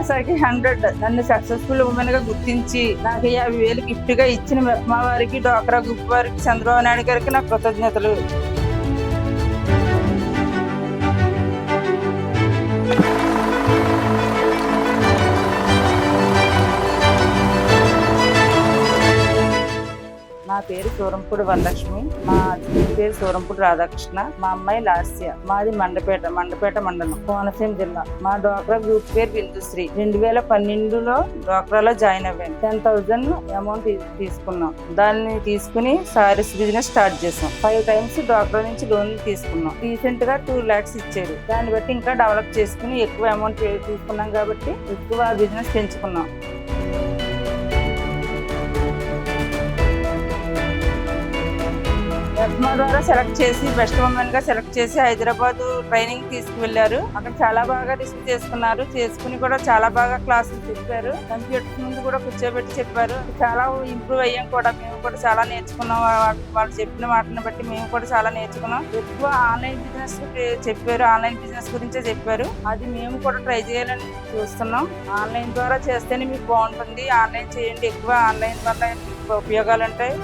సఖి 100 నన్ను successful women గా గుర్తించి నాకు 50,000 గిఫ్ట్ గా ఇచ్చిన మెప్మా వారికి, డ్వాక్రా గ్రూప్ వారికి, చంద్రబాబు నాయుడు గారికి నా కృతజ్ఞతలు. నా పేరు సూరంపూడి వరలక్ష్మి, మా హస్బెండ్ పేరు సూరంపూడి రాధాకృష్ణ, మా అమ్మాయి లాస్య. మాది మండపేట మండలం, కోనసీమ జిల్లా. మా డ్వాక్రా గ్రూప్ పేరు బిందుశ్రీ. 2012లో డ్వాక్రాలో జాయిన్ అయ్యాను. 10,000 అమౌంట్ తీసుకున్నాం. దాన్ని తీసుకుని సారీస్ బిజినెస్ స్టార్ట్ చేసాం. 5 times డ్వాక్రా నుంచి లోన్లు తీసుకున్నాం. రీసెంట్ గా 2 lakhs ఇచ్చారు. దాన్ని బట్టి ఇంకా డెవలప్ చేసుకుని ఎక్కువ అమౌంట్ తీసుకున్నాం కాబట్టి ఎక్కువ బిజినెస్ పెంచుకున్నాం. మెప్మా ద్వారా సెలెక్ట్ చేసి బెస్ట్ ఉమెన్ గా సెలెక్ట్ చేసి హైదరాబాద్ ట్రైనింగ్ తీసుకువెళ్లారు. అక్కడ చాలా బాగా రిసీవ్ చేసుకుని కూడా చాలా బాగా క్లాసులు చెప్పారు. కంప్యూటర్స్ ముందు కూడా కూర్చోబెట్టి చెప్పారు. చాలా ఇంప్రూవ్ అయ్యాం కూడా. మేము కూడా చాలా నేర్చుకున్నాం. వాళ్ళు చెప్పిన వాటిని బట్టి మేము కూడా చాలా నేర్చుకున్నాం. ఎక్కువ ఆన్లైన్ బిజినెస్ చెప్పారు. ఆన్లైన్ బిజినెస్ గురించే చెప్పారు. అది మేము కూడా ట్రై చేయాలని చూస్తున్నాం. ఆన్లైన్ ద్వారా చేస్తేనే మీకు బాగుంటుంది. ఆన్లైన్ చేయండి. ఎక్కువ ఆన్లైన్ వల్ల ఉపయోగాలు ఉంటాయి.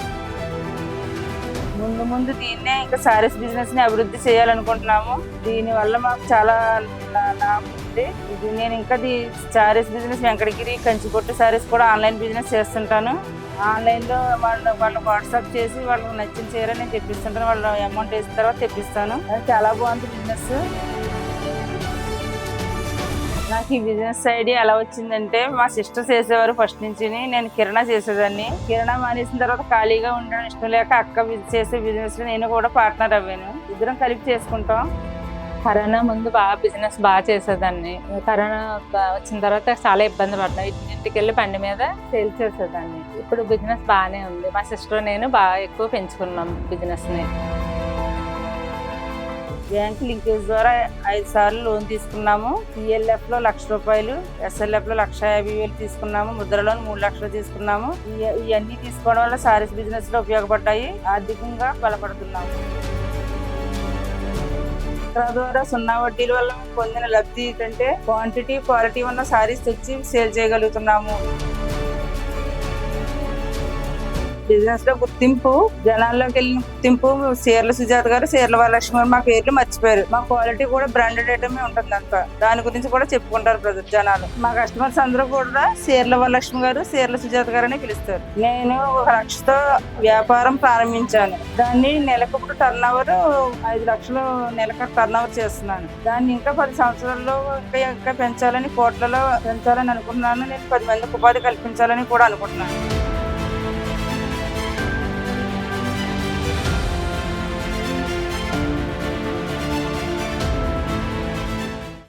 ముందు దీన్నే ఇంకా సారీస్ బిజినెస్ ని అభివృద్ధి చేయాలనుకుంటున్నాము. దీని వల్ల మాకు చాలా లాభం ఉంది. నేను ఇంకా సారీస్ బిజినెస్ వెంకటగిరి, కంచిపట్టు సారీస్ కూడా ఆన్లైన్ బిజినెస్ చేస్తుంటాను. ఆన్లైన్ లో వాళ్ళు వాట్సాప్ చేసి వాళ్ళకి నచ్చిన చీర నేను తెప్పిస్తుంటాను. వాళ్ళు అమౌంట్ వేసిన తర్వాత తెప్పిస్తాను. అది చాలా బాగుంది బిజినెస్. నాకు ఈ బిజినెస్ ఐడియా ఎలా వచ్చిందంటే, మా సిస్టర్ చేసేవారు ఫస్ట్ నుంచి. నేను కిరాణా చేసేదాన్ని. కిరాణా మానేసిన తర్వాత ఖాళీగా ఉండడం ఇష్టం లేక అక్క చేసే బిజినెస్ లో నేను కూడా పార్ట్నర్ అవ్వాను. ఇద్దరం కలిపి చేసుకుంటాం. కరోనా ముందు బిజినెస్ బాగా చేసేదాన్ని. కరోనా వచ్చిన తర్వాత చాలా ఇబ్బంది పడ్డాను. ఇంటికి వెళ్ళి బండి మీద సేల్ చేసేదాన్ని. ఇప్పుడు బిజినెస్ బాగానే ఉంది. మా సిస్టర్ నేను బాగా ఎక్కువ పెంచుకున్నాం బిజినెస్ ని. బ్యాంక్ లింకేజ్ ద్వారా 5 సార్లు లోన్ తీసుకున్నాము. PLF లో 1,00,000 రూపాయలు, SLF లో 1,50,000 తీసుకున్నాము. ముద్ర లోన్ 3 లక్షలు తీసుకున్నాము. ఇవన్నీ తీసుకోవడం వల్ల సారీస్ బిజినెస్ లో ఉపయోగపడ్డాయి. ఆర్థికంగా బలపడుతున్నాము. ద్వారా 0 వడ్డీల వల్ల పొందిన లబ్ధి ఏంటంటే, క్వాంటిటీ క్వాలిటీ ఉన్న సారీస్ తెచ్చి సేల్ చేయగలుగుతున్నాము. బిజినెస్ లో గుర్తింపు, జనాల్లోకి వెళ్ళిన గుర్తింపు. చీరల సుజాత గారు, చీరల వరలక్ష్మి గారు మా పేర్లు మర్చిపోయారు. మా క్వాలిటీ కూడా బ్రాండెడ్ ఐటమే ఉంటుంది. అంతా దాని గురించి కూడా చెప్పుకుంటారు ప్రజలు, జనాలు. మా కస్టమర్స్ అందరూ కూడా చీరల వరలక్ష్మి గారు, చీరల సుజాత గారు అని పిలుస్తారు. నేను 1 లక్షతో వ్యాపారం ప్రారంభించాను. దాన్ని నెలకు టర్న్ ఓవర్ 5 లక్షలు నెలకు టర్న్ ఓవర్ చేస్తున్నాను. దాన్ని ఇంకా 10 సంవత్సరాల్లో ఇంకా పెంచాలని, కోట్లలో పెంచాలని అనుకుంటున్నాను. నేను 10 మందికి ఉపాధి కల్పించాలని కూడా అనుకుంటున్నాను.